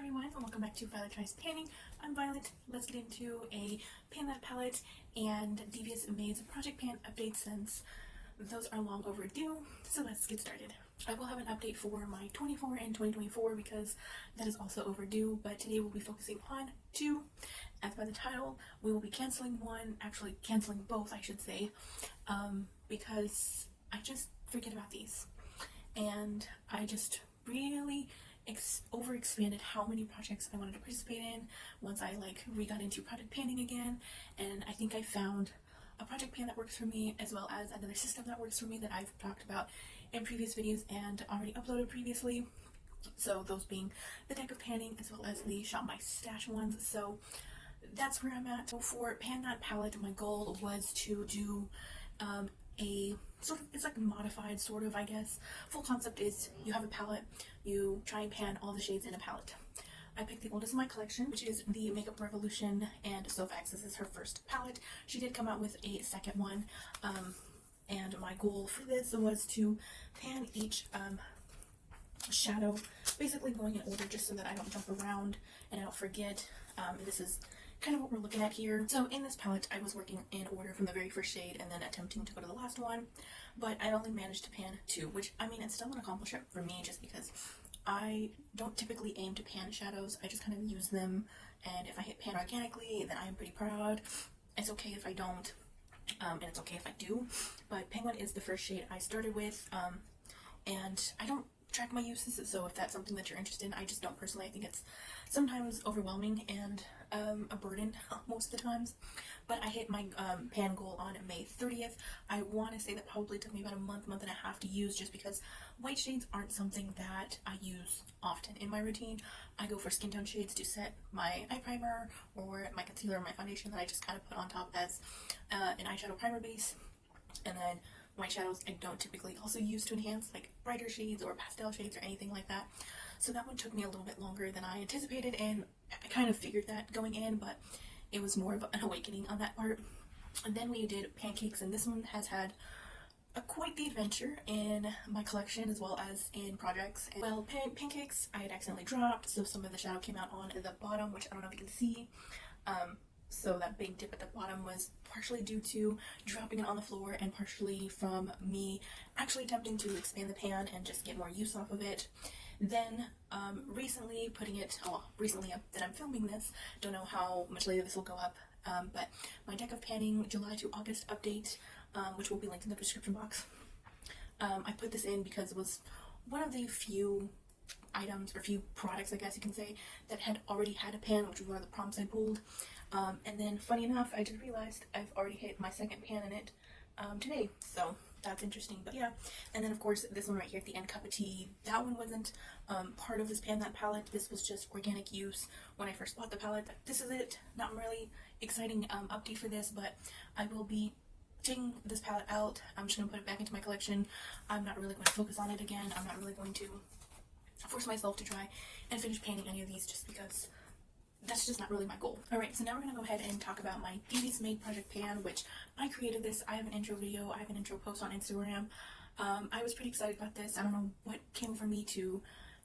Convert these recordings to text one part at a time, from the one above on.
everyone, and welcome back to Violet Tries Painting. I'm Violet. Let's get into a Pan That palette and Devious Maze project pan update since those are long overdue. So let's get started. I will have an update for my 24 and 2024 because that is also overdue, but today we'll be focusing on two. As by the title, we will be canceling one, actually canceling both I should say, because I just forget about these. And I just really overexpanded how many projects I wanted to participate in once I got into project panning again, and I think I found a project pan that works for me as well as another system that works for me that I've talked about in previous videos and already uploaded previously. So those being the deck of panning as well as the Shop My Stash ones. So that's where I'm at. So for Pan That palette, my goal was to do a sort of, it's like a modified sort of, I guess. Full concept is you have a palette, you try and pan all the shades in a palette. I picked the oldest in my collection, which is the Makeup Revolution, and Sophax. This is her first palette. She did come out with a second one, and my goal for this was to pan each shadow, basically going in order just so that I don't jump around and I don't forget. This is kind of what we're looking at here. So in this palette, I was working in order from the very first shade and then attempting to go to the last one, but I only managed to pan two, which, I mean, it's still an accomplishment for me just because I don't typically aim to pan shadows. I just kind of use them, and if I hit pan organically, then I'm pretty proud. It's okay if I don't, and it's okay if I do, but Penguin is the first shade I started with, and I don't track my uses, so if that's something that you're interested in, I just don't personally. I think it's sometimes overwhelming and a burden most of the times, but I hit my pan goal on May 30th. I want to say that probably took me about a month and a half to use, just because white shades aren't something that I use often in my routine. I go for skin tone shades to set my eye primer or my concealer or my foundation that I just kind of put on top as an eyeshadow primer base, and then white shadows I don't typically also use to enhance, like brighter shades or pastel shades or anything like that. So that one took me a little bit longer than I anticipated, and I kind of figured that going in, but it was more of an awakening on that part. And then we did Pancakes, and this one has had quite the adventure in my collection as well as in projects. Well, Pancakes I had accidentally dropped, so some of the shadow came out on the bottom, which I don't know if you can see. So that big dip at the bottom was partially due to dropping it on the floor and partially from me actually attempting to expand the pan and just get more use off of it. Then recently putting it, recently that I'm filming this, don't know how much later this will go up, but my deck of panning July to August update, which will be linked in the description box. I put this in because it was one of the few items, or few products I guess you can say, that had already had a pan, which was one of the prompts I pulled. And then funny enough, I just realized I've already hit my second pan in it today, so that's interesting. But yeah, and then of course this one right here at the end, Cup of Tea, that one wasn't part of this Pan That palette. This was just organic use when I first bought the palette. This is it. Not really exciting update for this, but I will be taking this palette out. I'm just going to put it back into my collection. I'm not really going to focus on it again. I'm not really going to force myself to try and finish painting any of these just because that's just not really my goal. Alright, so now we're going to go ahead and talk about my Devious Maze project pan, which I created this. I have an intro video, I have an intro post on Instagram. I was pretty excited about this. I don't know what came for me to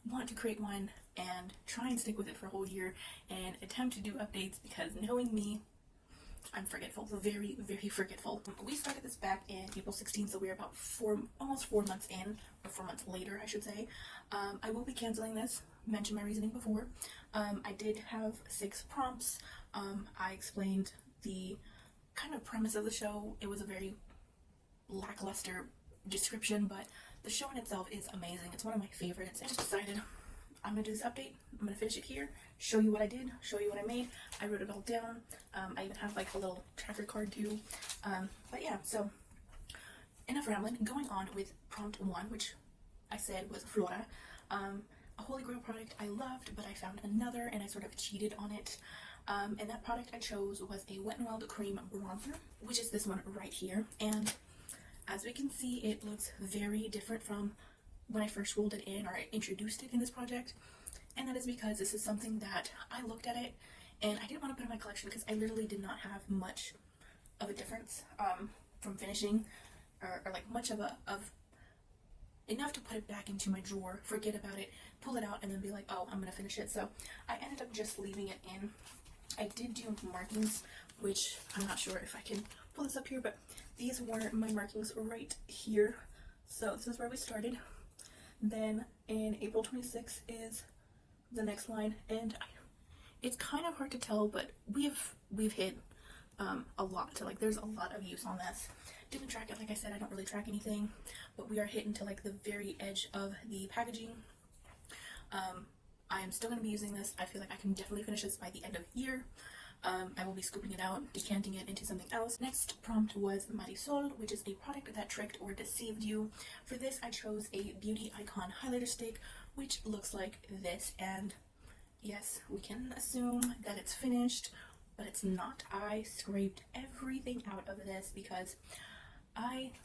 want to create one and try and stick with it for a whole year and attempt to do updates, because knowing me, I'm forgetful, very, very forgetful. We started this back in April 16th, so we're about almost 4 months in, or 4 months later, I should say. I will be canceling this. Mentioned my reasoning before. I did have 6 prompts. I explained the kind of premise of the show. It was a very lackluster description, but the show in itself is amazing. It's one of my favorites. I just decided I'm going to do this update. I'm going to finish it here, show you what I did, show you what I made. I wrote it all down. I even have like a little tracker card too. But yeah, so enough rambling. Going on with prompt 1, which I said was Flora. A Holy Grail product I loved, but I found another and I sort of cheated on it. And that product I chose was a Wet n Wild Cream Bronzer, which is this one right here. And as we can see, it looks very different from when I first rolled it in or introduced it in this project. And that is because this is something that I looked at it and I didn't want to put in my collection because I literally did not have much of a difference from finishing, or like much of enough to put it back into my drawer, forget about it, pull it out, and then be like, oh, I'm gonna finish it. So I ended up just leaving it in. I did do markings, which I'm not sure if I can pull this up here, but these were my markings right here. So this is where we started. Then in April 26th is the next line, and it's kind of hard to tell, but we've hit a lot. So like there's a lot of use on this. Didn't track it, like I said, I don't really track anything, but we are hitting to like the very edge of the packaging. I am still going to be using this. I feel like I can definitely finish this by the end of the year. I will be scooping it out, decanting it into something else. Next prompt was Marisol, which is a product that tricked or deceived you. For this, I chose a Beauty Icon highlighter stick, which looks like this. And yes, we can assume that it's finished, but it's not. I scraped everything out of this because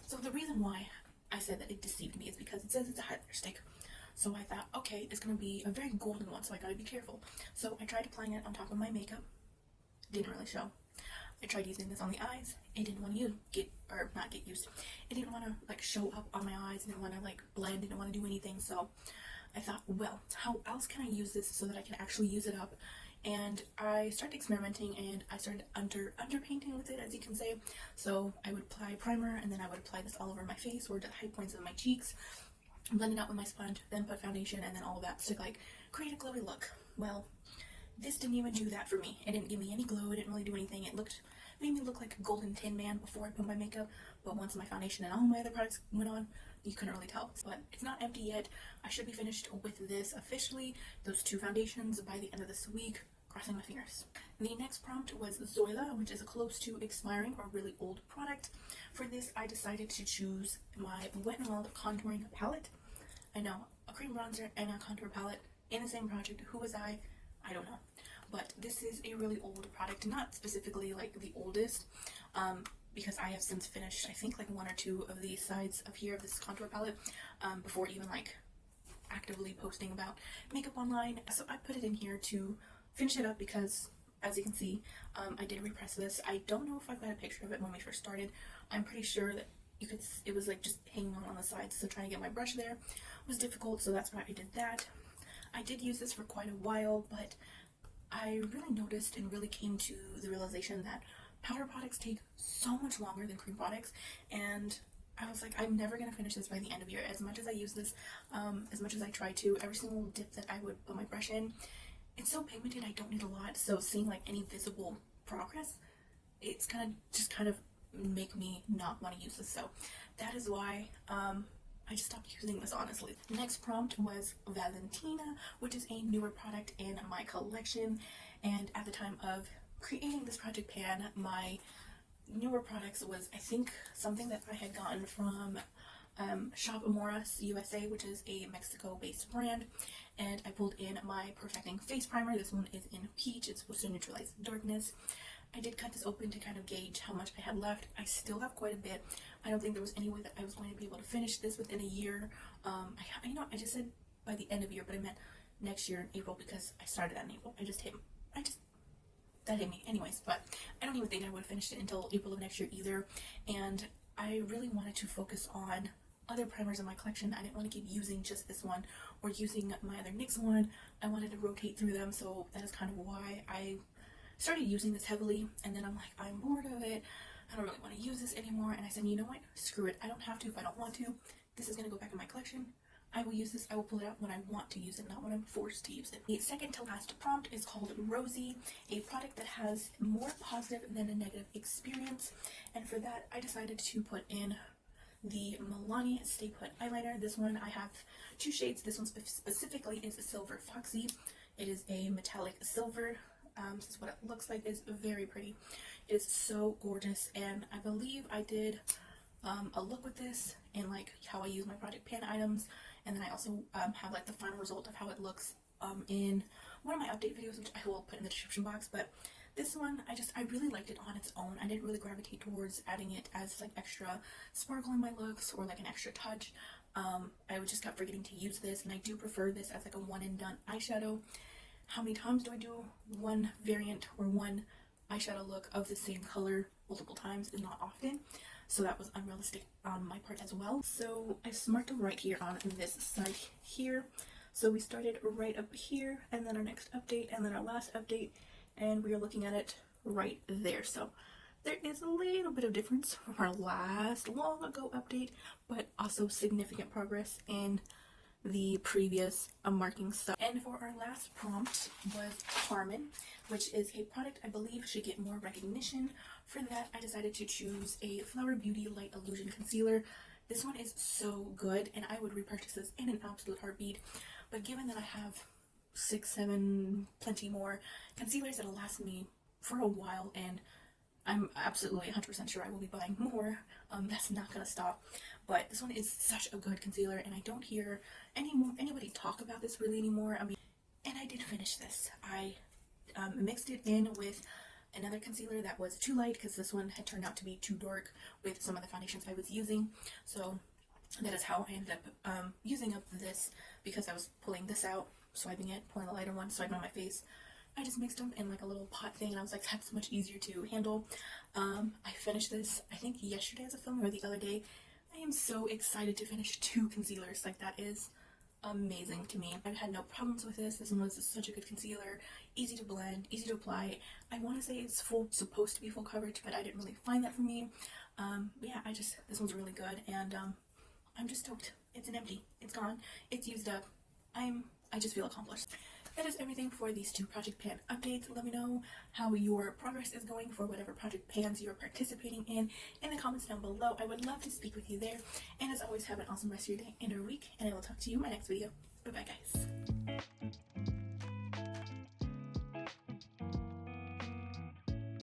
so the reason why I said that it deceived me is because it says it's a highlighter stick. So I thought, okay, it's going to be a very golden one, so I got to be careful. So I tried applying it on top of my makeup. Didn't really show. I tried using this on the eyes. It didn't want to not get used. It didn't want to like show up on my eyes. It didn't want to like blend. Didn't want to do anything. So I thought, well, how else can I use this so that I can actually use it up? And I started experimenting, and I started underpainting with it, as you can say. So I would apply primer, and then I would apply this all over my face or the high points of my cheeks, blend it out with my sponge, then put foundation, and then all of that to like create a glowy look. Well, this didn't even do that for me. It didn't give me any glow. It didn't really do anything. It made me look like a golden tin man before I put my makeup, but once my foundation and all my other products went on, you couldn't really tell. But it's not empty yet. I should be finished with this officially, those 2 foundations, by the end of this week. Crossing my fingers. The next prompt was Zoila, which is a close to expiring or really old product. For this, I decided to choose my Wet n Wild contouring palette. I know, a cream bronzer and a contour palette in the same project. Who was I? I don't know. But this is a really old product, not specifically like the oldest, because I have since finished, I think, like 1 or 2 of these sides of here of this contour palette before even like actively posting about makeup online. So I put it in here to finish it up because, as you can see, I did repress this. I don't know if I've got a picture of it when we first started. I'm pretty sure that it was like just hanging on the sides, so trying to get my brush there was difficult, so that's why I did that. I did use this for quite a while, but I really noticed and really came to the realization that powder products take so much longer than cream products, and I was like, I'm never going to finish this by the end of the year. As much as I use this, as much as I try to, every single dip that I would put my brush in, it's so pigmented, I don't need a lot, so seeing like any visible progress, it's gonna just kind of make me not want to use this. So that is why I just stopped using this, honestly. The next prompt was Valentina, which is a newer product in my collection, and at the time of creating this project pan, my newer products was, I think, something that I had gotten from Shop Amoras USA, which is a Mexico-based brand, and I pulled in my Perfecting Face Primer. This one is in Peach. It's supposed to neutralize darkness. I did cut this open to kind of gauge how much I had left. I still have quite a bit. I don't think there was any way that I was going to be able to finish this within a year. I just said by the end of the year, but I meant next year in April because I started that in April. That hit me anyways, but I don't even think I would have finished it until April of next year either. And I really wanted to focus on other primers in my collection. I didn't want to keep using just this one or using my other NYX one. I wanted to rotate through them, so that is kind of why I started using this heavily. And then I'm like, I'm bored of it. I don't really want to use this anymore. And I said, you know what? Screw it. I don't have to if I don't want to. This is going to go back in my collection. I will use this. I will pull it out when I want to use it, not when I'm forced to use it. The second to last prompt is called Rosy, a product that has more positive than a negative experience. And for that, I decided to put in the Milani Stay Put eyeliner. This one, I have 2 shades. This one specifically is a Silver Foxy. It is a metallic silver. This is what it looks like. It's very pretty. It is so gorgeous, and I believe I did a look with this and like how I use my project pan items, and then I also have like the final result of how it looks in one of my update videos, which I will put in the description box. But this one, I really liked it on its own. I didn't really gravitate towards adding it as like extra sparkle in my looks or like an extra touch. I just kept forgetting to use this, and I do prefer this as like a one and done eyeshadow. How many times do I do one variant or one eyeshadow look of the same color multiple times? Is not often. so that was unrealistic on my part as well. So I marked them right here on this side here. So we started right up here, and then our next update, and then our last update, and we are looking at it right there. So there is a little bit of difference from our last long ago update, but also significant progress in the previous marking stuff. And for our last prompt was Carmen, which is a product I believe should get more recognition. For that, I decided to choose a Flower Beauty Light Illusion Concealer. This one is so good, and I would repurchase this in an absolute heartbeat. But given that I have 6, 7, plenty more concealers that'll last me for a while, and I'm absolutely 100% sure I will be buying more, that's not gonna stop. But this one is such a good concealer, and I don't hear anybody talk about this really anymore. I mean, and I did finish this. I mixed it in with another concealer that was too light because this one had turned out to be too dark with some of the foundations I was using. So that is how I ended up using up this, because I was pulling this out, swiping it, pulling the lighter one, swiping on my face. I just mixed them in like a little pot thing, and I was like, that's much easier to handle. I finished this, I think yesterday as a film, or the other day. I am so excited to finish 2 concealers. Like, that is amazing to me. I've had no problems with this. This one was such a good concealer, easy to blend, easy to apply. I want to say it's supposed to be full coverage, but I didn't really find that for me. Yeah, this one's really good, and I'm just stoked. It's an empty. It's gone. It's used up. I just feel accomplished. That is everything for these 2 project pan updates. Let me know how your progress is going for whatever project pans you're participating in the comments down below. I would love to speak with you there. And as always, have an awesome rest of your day and or week, and I will talk to you in my next video. Bye bye, guys.